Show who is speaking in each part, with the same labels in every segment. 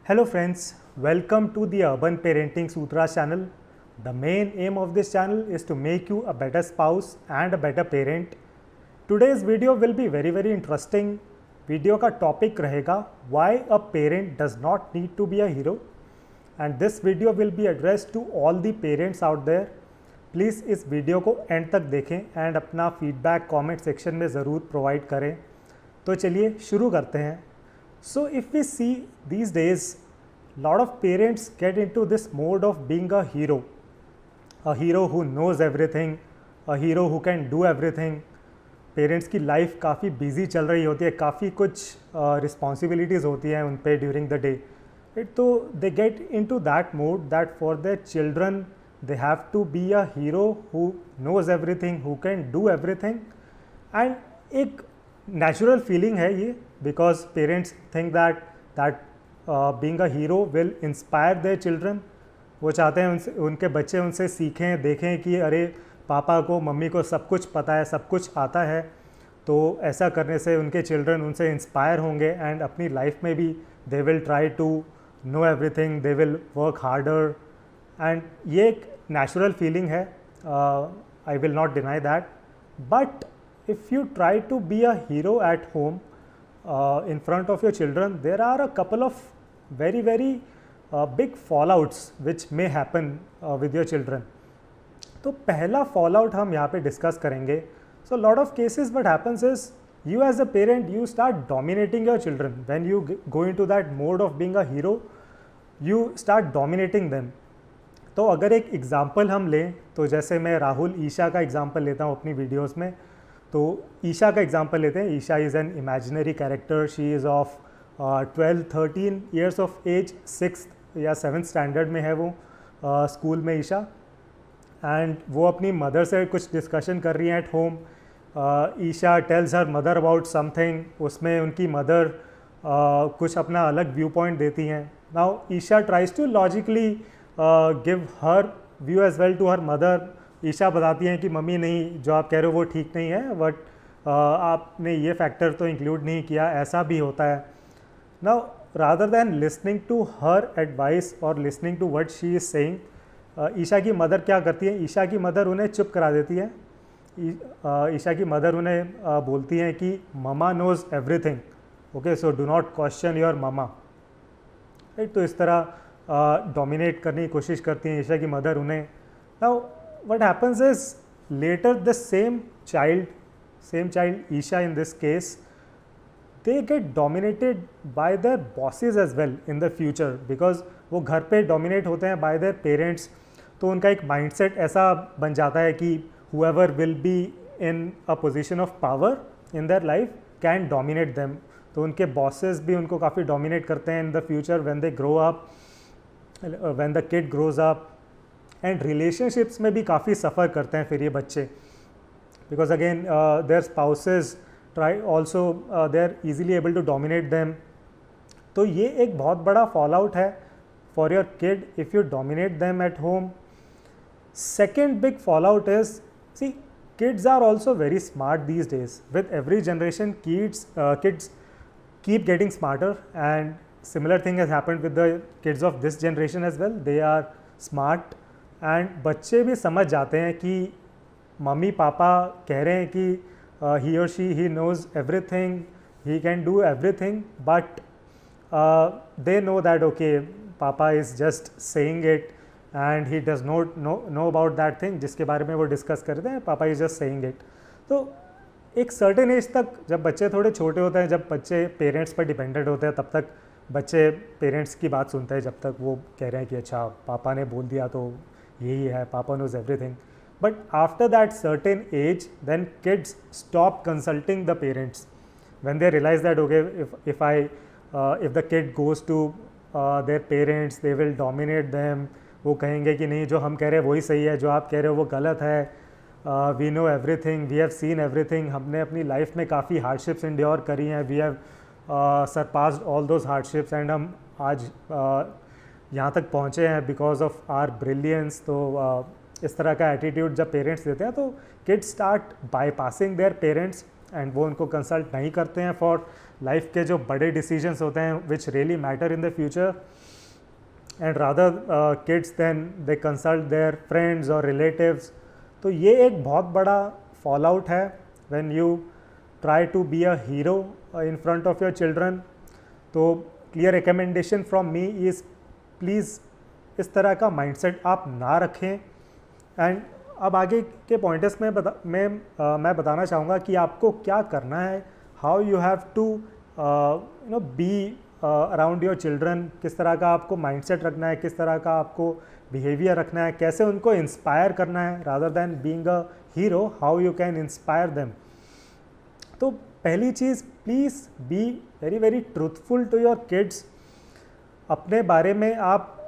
Speaker 1: Hello friends, welcome to the Urban Parenting Sutras channel. The main aim of this channel is to make you a better spouse and a better parent. Today's video will be very interesting. Video का topic रहेगा why a parent does not need to be a hero and this video will be addressed to all the parents out there. Please इस video को and तक देखें and अपना feedback comment section में ज़रूर provide करें. तो चलिए शुरू करते हैं. So if we see these days, lot of parents get into this mode of being a hero who knows everything, a hero who can do everything. Parents की life काफ़ी बिजी चल रही होती है, काफ़ी कुछ रिस्पॉन्सिबिलिटीज़ होती हैं उन पे ड्यूरिंग द डे. तो they get into that mode that for their children they have to be a hero who knows everything, who can do everything. And एक नेचुरल फीलिंग है ये, because parents think that being a hero will inspire their children. वो चाहते हैं उनके बच्चे उनसे सीखें, देखें कि अरे पापा को मम्मी को सब कुछ पता है, सब कुछ आता है. तो ऐसा करने से उनके चिल्ड्रन उनसे इंस्पायर होंगे एंड अपनी लाइफ में भी they will try to know everything, they will work harder. And ये एक नेचुरल फीलिंग है, I will not deny that. But if you try to be a hero at home in front of your children, there are a couple of very big fallouts which may happen with your children. तो पहला fallout हम यहाँ पे discuss करेंगे. So lot of cases what happens is you as a parent you start dominating your children. When you go into that mode of being a hero, you start dominating them. तो अगर एक example हम लें तो जैसे मैं राहुल ईशा का example लेता हूँ अपनी वीडियोज़ में. तो ईशा का एग्जांपल लेते हैं. Isha is an imaginary character. She is of 12-13 years of age, 6th या 7th स्टैंडर्ड में है वो स्कूल में ईशा. एंड वो अपनी मदर से कुछ डिस्कशन कर रही हैं at home. Isha tells her mother about something. उसमें उनकी मदर कुछ अपना अलग व्यू पॉइंट देती हैं. Now Isha tries to logically give her view as well to her mother. Isha बताती हैं कि मम्मी नहीं, जो आप कह रहे हो वो ठीक नहीं है, बट आपने ये फैक्टर तो इंक्लूड नहीं किया, ऐसा भी होता है. Now rather than listening to her advice और listening to what she is saying, Isha की मदर क्या करती है? ईशा की मदर उन्हें चुप करा देती है. ईशा की मदर उन्हें बोलती हैं कि mama knows everything, okay, so do not question your mama. Right, तो इस तरह डोमिनेट करने की कोशिश करती हैं ईशा की मदर उन्हें. Now what happens is later the same child Isha in this case, they get dominated by their bosses as well in the future, because वो घर पे dominate होते हैं by their parents. तो उनका एक mindset ऐसा बन जाता है कि whoever will be in a position of power in their life can dominate them. तो उनके bosses भी उनको काफ़ी dominate करते हैं in the future when they grow up, when the kid grows up. And relationships में भी काफ़ी सफ़र करते हैं फिर ये बच्चे, because again their spouses try also they are easily able to dominate them. तो ये एक बहुत बड़ा फॉल आउट है for your kid if you dominate them at home. Second big fall out is, see kids are also very smart these days. With every generation kids keep getting smarter, and similar thing has happened with the kids of this generation as well. They are smart. And बच्चे भी समझ जाते हैं कि mummy papa कह रहे हैं कि ही और she he knows everything, he can do everything, but they know that okay papa is just saying it and he does not know about that thing जिसके बारे में वो डिस्कस करते हैं. पापा इज़ जस्ट सेइंग इट. तो एक certain age तक जब बच्चे थोड़े छोटे होते हैं, जब बच्चे पेरेंट्स पर डिपेंडेंट होते हैं, तब तक बच्चे पेरेंट्स की बात सुनते हैं, जब तक वो कह रहे हैं कि अच्छा पापा ने बोल दिया तो यही है, पापा knows everything. But after that certain age, then kids stop consulting the parents. When they realize that okay, if the kid goes to their parents, they will dominate them. वो कहेंगे कि नहीं, जो हम कह रहे हैं वही सही है, जो आप कह रहे हो वो गलत है. We know everything, we have seen everything. हमने अपनी लाइफ में काफ़ी हार्डशिप्स इंड्योर करी हैं. We have surpassed all those hardships and हम आज यहाँ तक पहुँचे हैं बिकॉज ऑफ आर ब्रिलियंस. तो इस तरह का एटीट्यूड जब पेरेंट्स देते हैं तो kids start bypassing their parents and वो उनको कंसल्ट नहीं करते हैं फॉर लाइफ के जो बड़े डिसीजंस होते हैं which really matter in the future, and rather kids than they consult their friends और रिलेटिव्स। तो ये एक बहुत बड़ा फॉल आउट है when you try to be a hero in front of your children. तो clear recommendation from me is please इस तरह का माइंडसेट आप ना रखें। एंड अब आगे के पॉइंटर्स में मैं बताना चाहूँगा कि आपको क्या करना है, how you have to be around your children, किस तरह का आपको माइंडसेट रखना है, किस तरह का आपको बिहेवियर रखना है, कैसे उनको इंस्पायर करना है rather than being a hero, how you can inspire them. तो पहली चीज़, please be very very truthful to your kids. अपने बारे में आप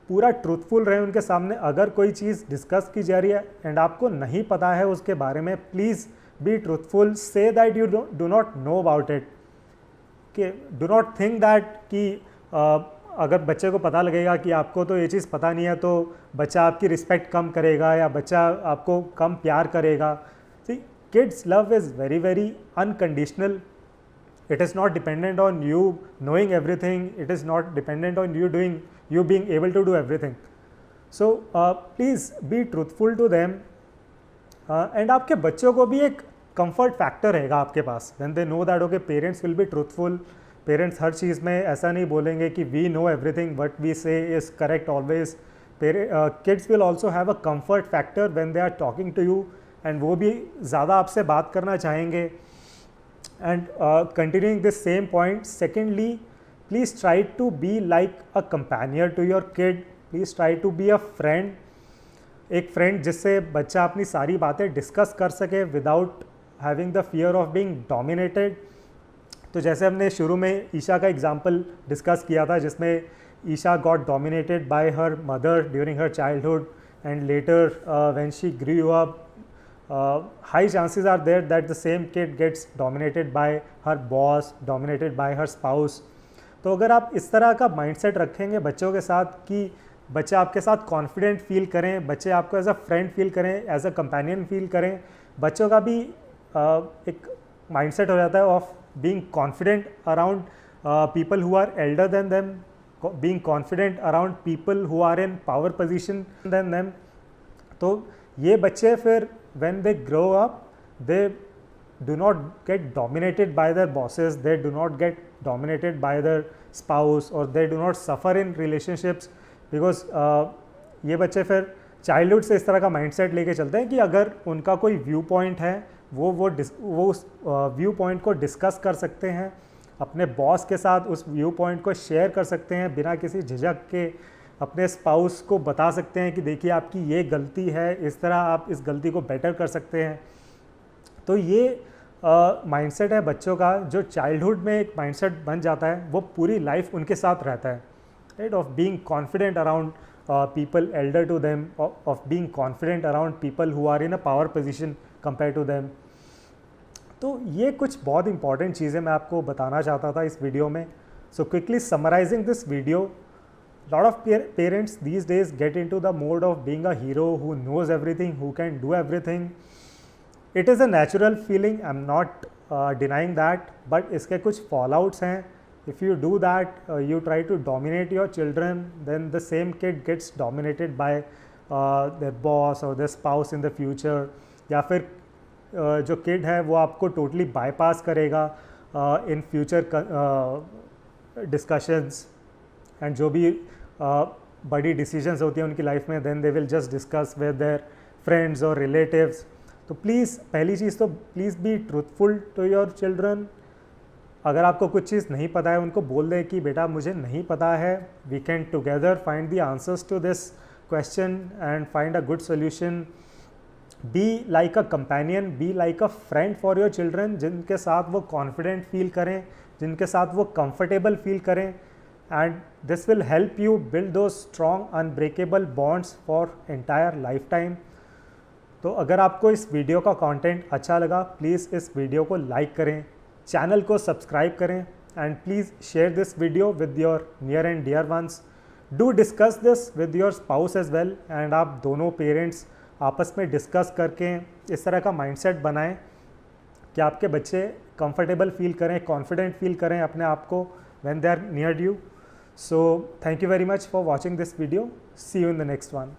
Speaker 1: पूरा ट्रूथफुल रहें उनके सामने। अगर कोई चीज़ डिस्कस की जा रही है एंड आपको नहीं पता है उसके बारे में, please be truthful, say that you do not know about it. कि डू नॉट थिंक दैट कि अगर बच्चे को पता लगेगा कि आपको तो ये चीज़ पता नहीं है तो बच्चा आपकी रिस्पेक्ट कम करेगा या बच्चा आपको कम प्यार करेगा। See, kids love is very very unconditional. It is not dependent on you knowing everything. It is not dependent on you being able to do everything. So please be truthful to them. And आपके बच्चों को भी एक comfort factor रहेगा आपके पास when they know that okay, parents will be truthful. Parents हर चीज़ में ऐसा नहीं बोलेंगे कि we know everything, what we say is correct always. Kids will also have a comfort factor when they are talking to you, and वो भी ज़्यादा आपसे बात करना चाहेंगे। And continuing this same point, secondly, please try to be like a companion to your kid. Please try to be a friend. एक friend जिससे बच्चा अपनी सारी बातें डिस्कस कर सके without having the fear of being dominated. तो जैसे हमने शुरू में ईशा का एग्जांपल डिस्कस किया था जिसमें Isha got dominated by her mother during her childhood, and later when she grew up, high chances are there that the same kid gets dominated by her boss, dominated by her spouse. तो अगर आप इस तरह का mindset रखेंगे बच्चों के साथ कि बच्चे आपके साथ कॉन्फिडेंट फील करें, बच्चे आपको एज अ फ्रेंड फील करें, एज अ कंपेनियन फील करें, बच्चों का भी एक माइंडसेट हो जाता है of being confident around people who are elder than them, being confident around people who are in power position than them. तो ये बच्चे फिर when they grow up, they do not get dominated by their bosses, they do not get dominated by their spouse, or they do not suffer in relationships, because ये बच्चे फिर childhood से इस तरह का माइंडसेट लेके चलते हैं कि अगर उनका कोई व्यू पॉइंट है वो उस व्यू पॉइंट को डिस्कस कर सकते हैं अपने बॉस के साथ, उस व्यू पॉइंट को शेयर कर सकते हैं बिना किसी झिझक के, अपने स्पाउस को बता सकते हैं कि देखिए आपकी ये गलती है, इस तरह आप इस गलती को बेटर कर सकते हैं। तो ये माइंडसेट है बच्चों का जो चाइल्डहुड में एक माइंडसेट बन जाता है, वो पूरी लाइफ उनके साथ रहता है, right, of being confident around people elder to them, of being confident around people who are in a power position compare to them. तो ये कुछ बहुत इंपॉर्टेंट चीज़ें मैं आपको बताना चाहता था इस वीडियो में। So quickly summarising this video, lot of parents these days get into the mode of being a hero who knows everything, who can do everything. It is a natural feeling, I'm not denying that, but इसके कुछ fallouts हैं। If you do that, you try to dominate your children, then the same kid gets dominated by their boss or their spouse in the future, या फिर जो kid है वो आपको totally bypass करेगा in future discussions, एंड जो भी बड़ी डिसीजंस होती हैं उनकी लाइफ में, then they will just discuss with their friends और रिलेटिव्स। तो प्लीज़ पहली चीज़ तो please be truthful to your children. अगर आपको कुछ चीज़ नहीं पता है उनको बोल दें कि बेटा मुझे नहीं पता है, we can together find the answers to this question and find a good solution. Be like a companion, be like a friend for your children, जिनके साथ वो कॉन्फिडेंट फील करें, जिनके साथ वो कंफर्टेबल फील करें, and this will help you build those strong unbreakable bonds for entire lifetime. तो अगर आपको इस वीडियो का कंटेंट अच्छा लगा, प्लीज़ इस वीडियो को लाइक करें, चैनल को सब्सक्राइब करें, and please share this video with your near and dear ones. Do discuss this with your spouse as well, and आप दोनों पेरेंट्स आपस में डिस्कस करके इस तरह का माइंडसेट बनाएं कि आपके बच्चे कंफर्टेबल फील करें, कॉन्फिडेंट फील करें अपने आप को when they are near you. So thank you very much for watching this video. See you in the next one.